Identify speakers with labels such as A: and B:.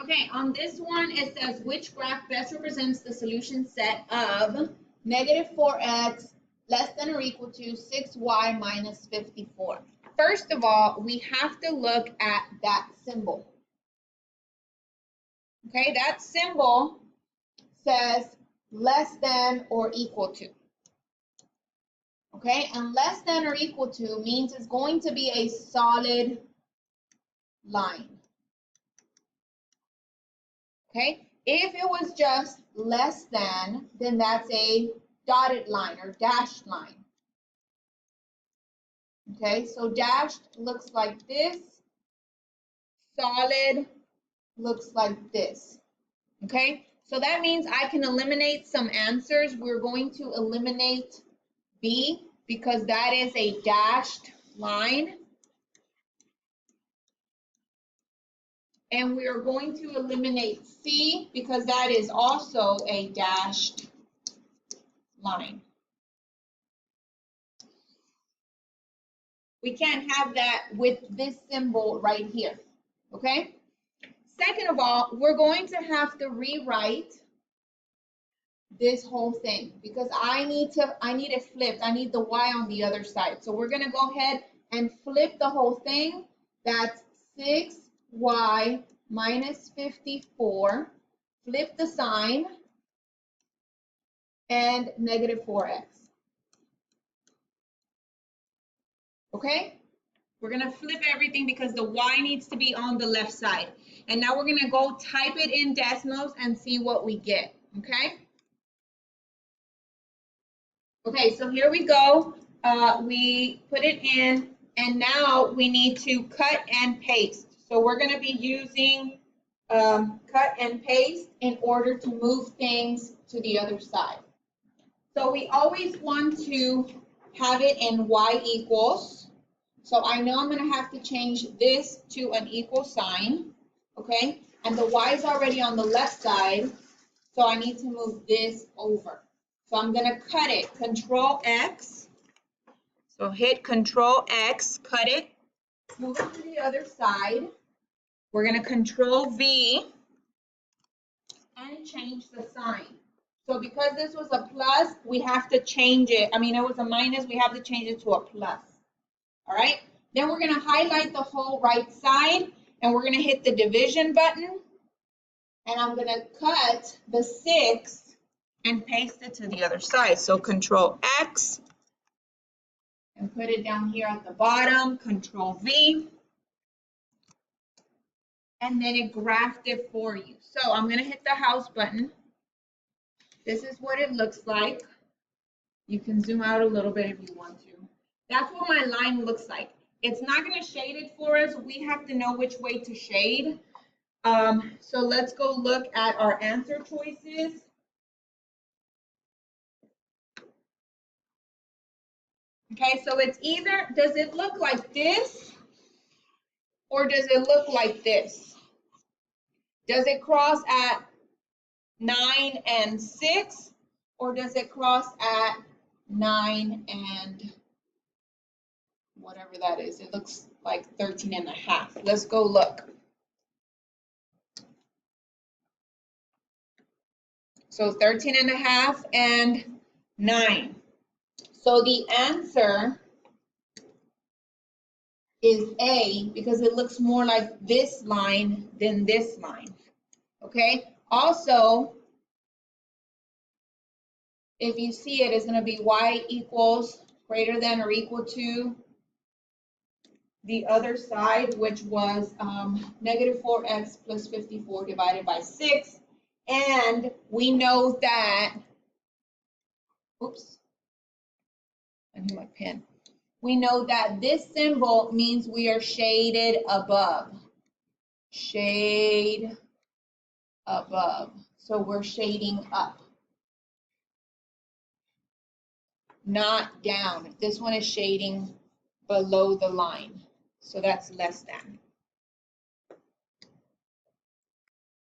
A: Okay, on this one, it says which graph best represents the solution set of negative 4x less than or equal to 6y minus 54. First of all, we have to look at that symbol. Okay, that symbol says less than or equal to. Okay, and less than or equal to means it's going to be a solid line. Okay, if it was just less than, then that's a dotted line or dashed line. Okay, so dashed looks like this, solid looks like this. Okay, so that means I can eliminate some answers. We're going to eliminate B because that is a dashed line. And we are going to eliminate C because that is also a dashed line. We can't have that with this symbol right here, okay? Second of all, we're going to have to rewrite this whole thing because I need it flipped. I need the y on the other side. So we're going to go ahead and flip the whole thing. That's 6y minus 54. Flip the sign and negative 4x. Okay? We're going to flip everything because the y needs to be on the left side. And now we're going to go type it in decimals and see what we get. Okay? Okay, so here we go. We put it in, and now we need to cut and paste. So we're going to be using cut and paste in order to move things to the other side. So we always want to have it in y equals. So I know I'm going to have to change this to an equal sign, okay? And the y is already on the left side, so I need to move this over. So I'm going to cut it, Control X. So hit Control X, cut it, move it to the other side. We're going to Control V and change the sign. So because this was a plus, we have to change it. I mean, it was a minus, we have to change it to a plus. All right, then we're going to highlight the whole right side and we're going to hit the division button and I'm going to cut the 6 and paste it to the other side. So Control X and put it down here at the bottom, Control V, and then it graphed it for you. So I'm going to hit the house button. This is what it looks like. You can zoom out a little bit if you want to. That's what my line looks like. It's not going to shade it for us. We have to know which way to shade. So let's go look at our answer choices. Okay, so it's either, does it look like this or does it look like this? Does it cross at 9 and 6 or does it cross at 9 and whatever that is? It looks like 13 and a half. Let's go look. So 13 and a half and 9. So the answer is A because it looks more like this line than this line. Okay. Also, if you see it, it's going to be y equals greater than or equal to the other side, which was negative 4x plus 54 divided by 6. And we know that, oops, I need my pen. We know that this symbol means we are shaded above. Shade above. So we're shading up, not down. This one is shading below the line. So that's less than.